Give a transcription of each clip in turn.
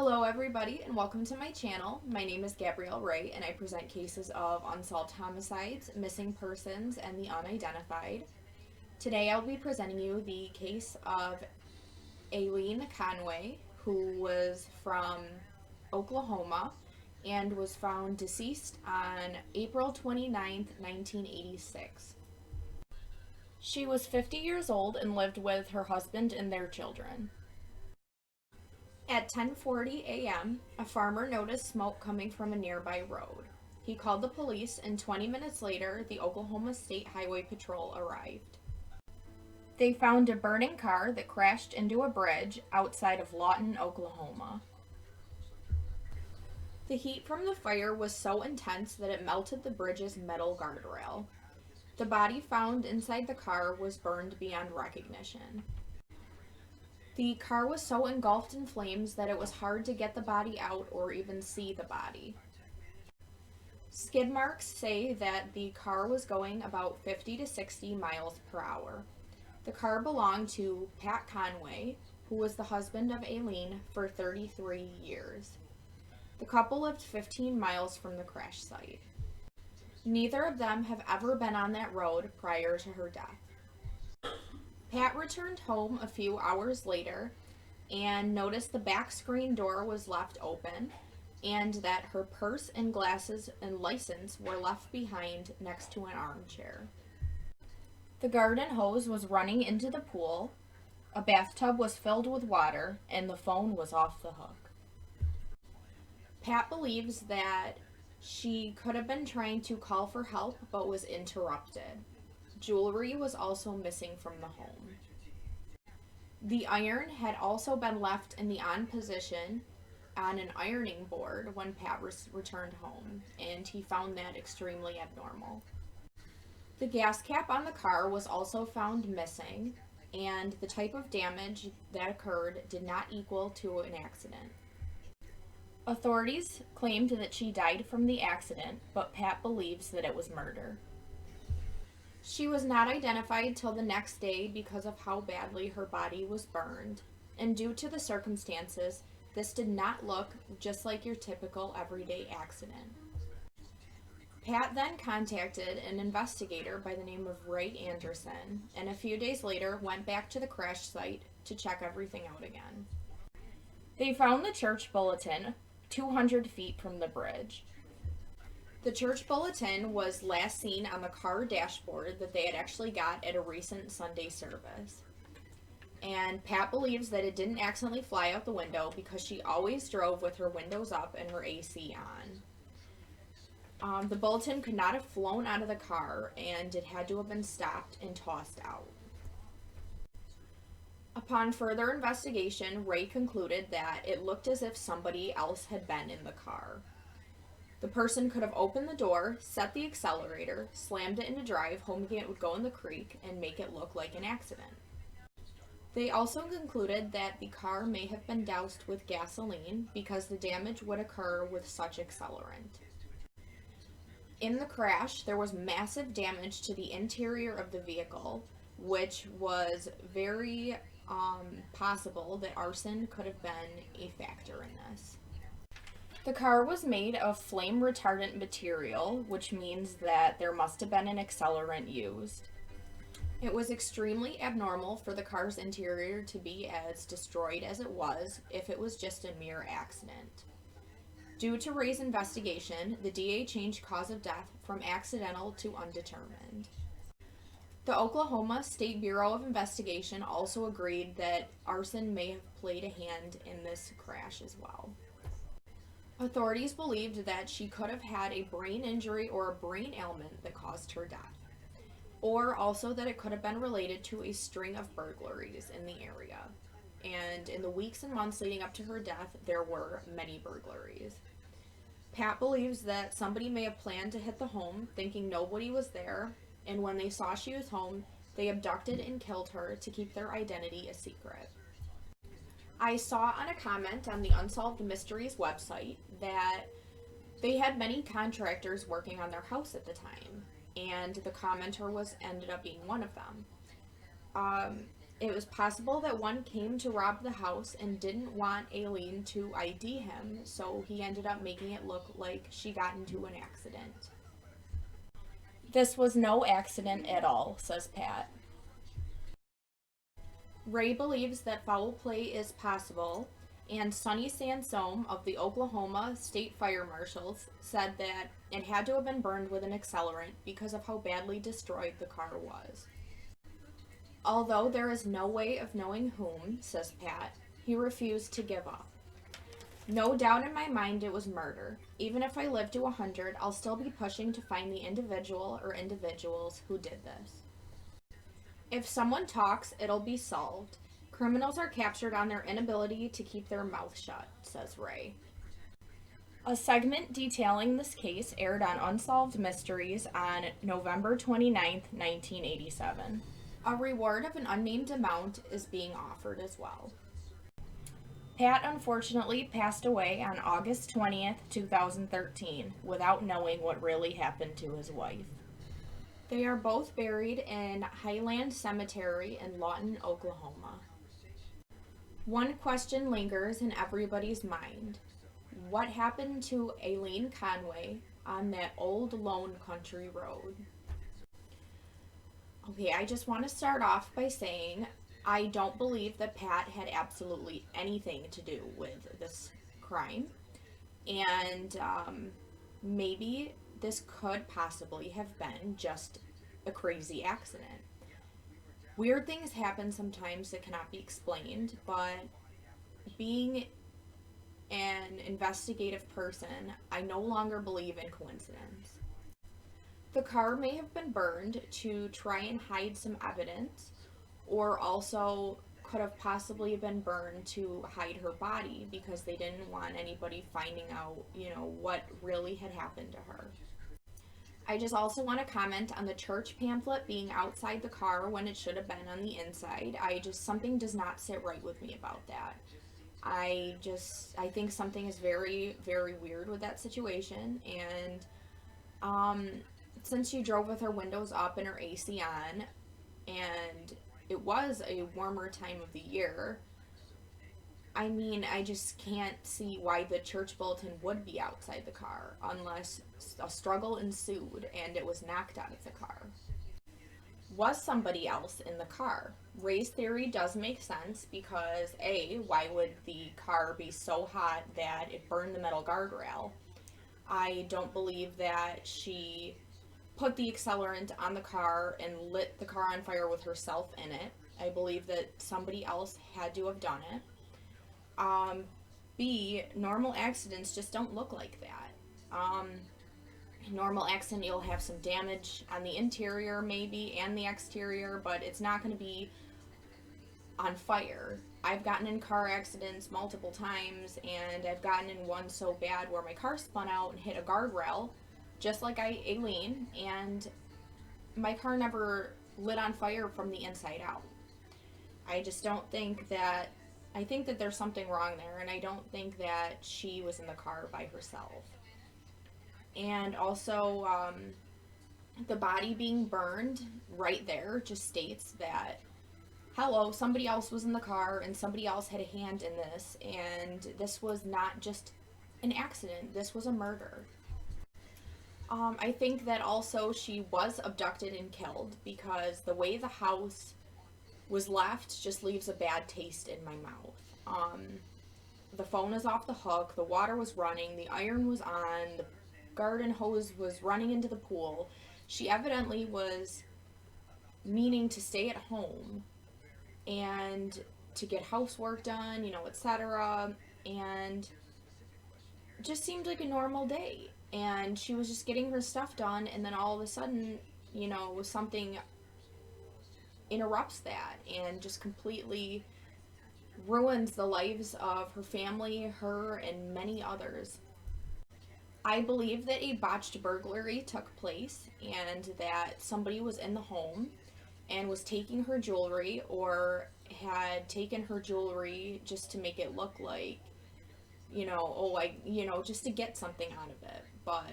Hello everybody and welcome to my channel. My name is Gabrielle Ray and I present cases of unsolved homicides, missing persons, and the unidentified. Today I'll be presenting you the case of Aileen Conway, who was from Oklahoma and was found deceased on April 29th, 1986. She was 50 years old and lived with her husband and their children. At 10:40 a.m., a farmer noticed smoke coming from a nearby road. He called the police, and 20 minutes later, the Oklahoma State Highway Patrol arrived. They found a burning car that crashed into a bridge outside of Lawton, Oklahoma. The heat from the fire was so intense that it melted the bridge's metal guardrail. The body found inside the car was burned beyond recognition. The car was so engulfed in flames that it was hard to get the body out or even see the body. Skid marks say that the car was going about 50 to 60 miles per hour. The car belonged to Pat Conway, who was the husband of Aileen for 33 years. The couple lived 15 miles from the crash site. Neither of them have ever been on that road prior to her death. Pat returned home a few hours later and noticed the back screen door was left open and that her purse and glasses and license were left behind next to an armchair. The garden hose was running into the pool, a bathtub was filled with water, and the phone was off the hook. Pat believes that she could have been trying to call for help but was interrupted. Jewelry was also missing from the home. The iron had also been left in the on position on an ironing board when Pat returned home, and he found that extremely abnormal. The gas cap on the car was also found missing, and the type of damage that occurred did not equal to an accident. Authorities claimed that she died from the accident, but Pat believes that it was murder. She was not identified till the next day because of how badly her body was burned, and due to the circumstances, this did not look just like your typical everyday accident. Pat then contacted an investigator by the name of Ray Anderson, and a few days later went back to the crash site to check everything out again. They found the church bulletin 200 feet from the bridge. The church bulletin was last seen on the car dashboard that they had actually got at a recent Sunday service. And Pat believes that it didn't accidentally fly out the window because she always drove with her windows up and her AC on. The bulletin could not have flown out of the car, and it had to have been stopped and tossed out. Upon further investigation, Ray concluded that it looked as if somebody else had been in the car. The person could have opened the door, set the accelerator, slammed it into drive, hoping it would go in the creek and make it look like an accident. They also concluded that the car may have been doused with gasoline because the damage would occur with such accelerant. In the crash, there was massive damage to the interior of the vehicle, which was very possible that arson could have been a factor in this. The car was made of flame retardant material, which means that there must have been an accelerant used. It was extremely abnormal for the car's interior to be as destroyed as it was if it was just a mere accident. Due to Ray's investigation, the DA changed cause of death from accidental to undetermined. The Oklahoma State Bureau of Investigation also agreed that arson may have played a hand in this crash as well. Authorities believed that she could have had a brain injury or a brain ailment that caused her death, or also that it could have been related to a string of burglaries in the area. And in the weeks and months leading up to her death, there were many burglaries. Pat believes that somebody may have planned to hit the home, thinking nobody was there, and when they saw she was home, they abducted and killed her to keep their identity a secret. I saw on a comment on the Unsolved Mysteries website that they had many contractors working on their house at the time, and the commenter ended up being one of them. It was possible that one came to rob the house and didn't want Aileen to ID him, so he ended up making it look like she got into an accident. This was no accident at all, says Pat. Ray believes that foul play is possible, and Sonny Sansome of the Oklahoma State Fire Marshals said that it had to have been burned with an accelerant because of how badly destroyed the car was. Although there is no way of knowing whom, says Pat, he refused to give up. No doubt in my mind it was murder. Even if I live to 100, I'll still be pushing to find the individual or individuals who did this. If someone talks, it'll be solved. Criminals are captured on their inability to keep their mouth shut, says Ray. A segment detailing this case aired on Unsolved Mysteries on November 29, 1987. A reward of an unnamed amount is being offered as well. Pat unfortunately passed away on August 20th, 2013, without knowing what really happened to his wife. They are both buried in Highland Cemetery in Lawton, Oklahoma. One question lingers in everybody's mind. What happened to Aileen Conway on that old lone country road? Okay, I just want to start off by saying I don't believe that Pat had absolutely anything to do with this crime. And maybe this could possibly have been just a crazy accident. Weird things happen sometimes that cannot be explained, but being an investigative person, I no longer believe in coincidence. The car may have been burned to try and hide some evidence, or also could have possibly been burned to hide her body because they didn't want anybody finding out, what really had happened to her. I just also want to comment on the church pamphlet being outside the car when it should have been on the inside. Something does not sit right with me about that. I think something is very, very weird with that situation, and since she drove with her windows up and her AC on, and it was a warmer time of the year, I just can't see why the church bulletin would be outside the car unless a struggle ensued and it was knocked out of the car. Was somebody else in the car? Ray's theory does make sense because A, why would the car be so hot that it burned the metal guardrail? I don't believe that she put the accelerant on the car and lit the car on fire with herself in it. I believe that somebody else had to have done it. B, normal accidents just don't look like that. Normal accident, you'll have some damage on the interior maybe and the exterior, but it's not going to be on fire. I've gotten in car accidents multiple times, and I've gotten in one so bad where my car spun out and hit a guardrail, just like Aileen, and my car never lit on fire from the inside out. I just don't think that, I think that there's something wrong there, and I don't think that she was in the car by herself. And also, the body being burned right there just states that, hello, somebody else was in the car and somebody else had a hand in this, and this was not just an accident, this was a murder. I think that also she was abducted and killed because the way the house was left just leaves a bad taste in my mouth. The phone is off the hook, the water was running, the iron was on, the garden hose was running into the pool. She evidently was meaning to stay at home and to get housework done, etc. And just seemed like a normal day. And she was just getting her stuff done, and then all of a sudden, something interrupts that and just completely ruins the lives of her family, her, and many others. I believe that a botched burglary took place and that somebody was in the home and was taking her jewelry or had taken her jewelry just to make it look like, just to get something out of it. But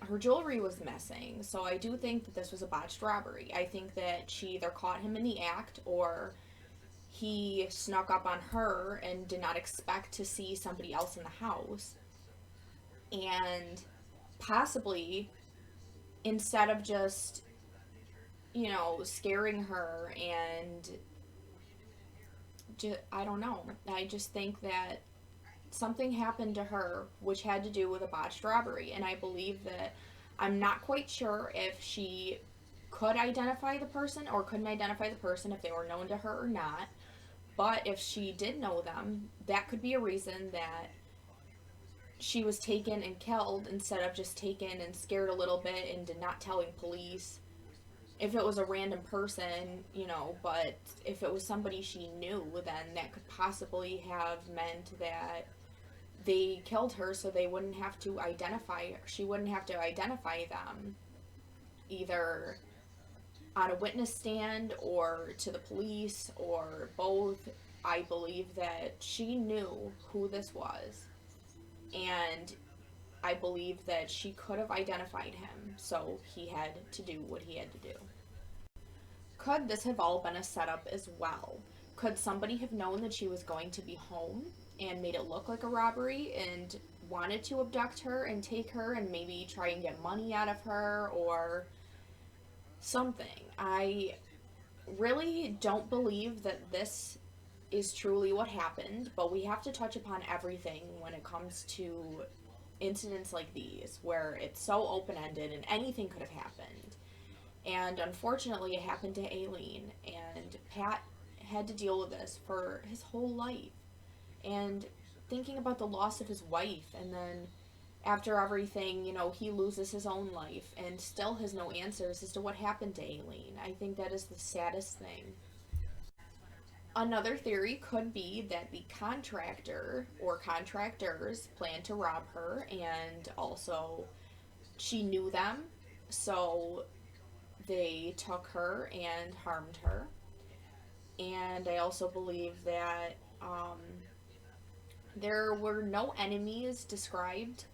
her jewelry was missing, so I do think that this was a botched robbery. I think that she either caught him in the act or he snuck up on her and did not expect to see somebody else in the house. And possibly, instead of just, scaring her and I don't know. I just think that something happened to her which had to do with a botched robbery. And I believe that I'm not quite sure if she could identify the person or couldn't identify the person, if they were known to her or not. But if she did know them, that could be a reason that she was taken and killed instead of just taken and scared a little bit and not telling police. If it was a random person, but if it was somebody she knew, then that could possibly have meant that they killed her so they wouldn't have to identify her. She wouldn't have to identify them either on a witness stand or to the police or both. I believe that she knew who this was, and I believe that she could have identified him, so he had to do what he had to do. Could this have all been a setup as well? Could somebody have known that she was going to be home and made it look like a robbery and wanted to abduct her and take her and maybe try and get money out of her or something? I really don't believe that this is truly what happened, but we have to touch upon everything when it comes to incidents like these where it's so open-ended and anything could have happened. And unfortunately, it happened to Aileen, and Pat had to deal with this for his whole life. And thinking about the loss of his wife, and then after everything, he loses his own life and still has no answers as to what happened to Aileen. I think that is the saddest thing. Another theory could be that the contractor or contractors planned to rob her, and also she knew them, so they took her and harmed her. And I also believe that there were no enemies described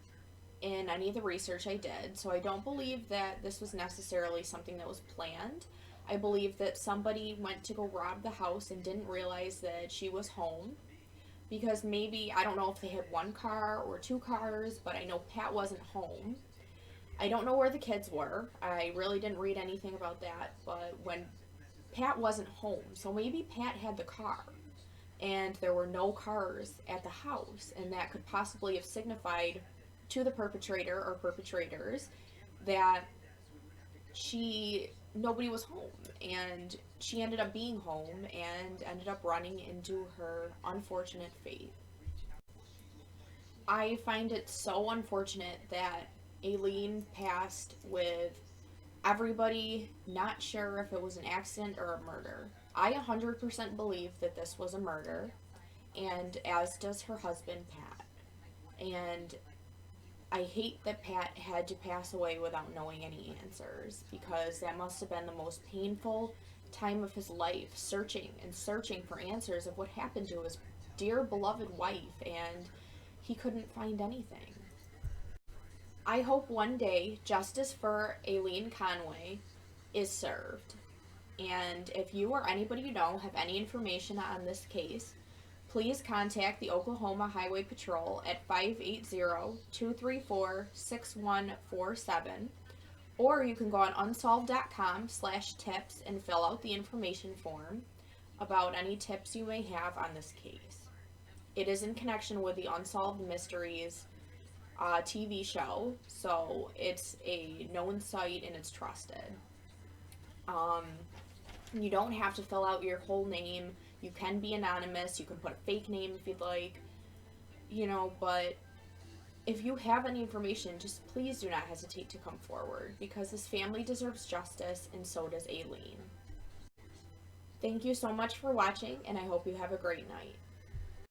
in any of the research I did, so I don't believe that this was necessarily something that was planned. I believe that somebody went to go rob the house and didn't realize that she was home, because maybe, I don't know if they had one car or two cars, but I know Pat wasn't home. I don't know where the kids were. I really didn't read anything about that, but when Pat wasn't home, so maybe Pat had the car and there were no cars at the house, and that could possibly have signified to the perpetrator or perpetrators that nobody was home, and she ended up being home and ended up running into her unfortunate fate. I find it so unfortunate that Aileen passed with everybody not sure if it was an accident or a murder. I 100% believe that this was a murder, and as does her husband, Pat. And I hate that Pat had to pass away without knowing any answers, because that must have been the most painful time of his life, searching and searching for answers of what happened to his dear beloved wife, and he couldn't find anything. I hope one day justice for Aileen Conway is served. And if you or anybody you know have any information on this case, please contact the Oklahoma Highway Patrol at 580-234-6147, or you can go on unsolved.com/tips and fill out the information form about any tips you may have on this case. It is in connection with the Unsolved Mysteries TV show, so it's a known site and it's trusted. You don't have to fill out your whole name. You can be anonymous. You can put a fake name if you'd like, but if you have any information, just please do not hesitate to come forward, because this family deserves justice, and so does Aileen. Thank you so much for watching, and I hope you have a great night.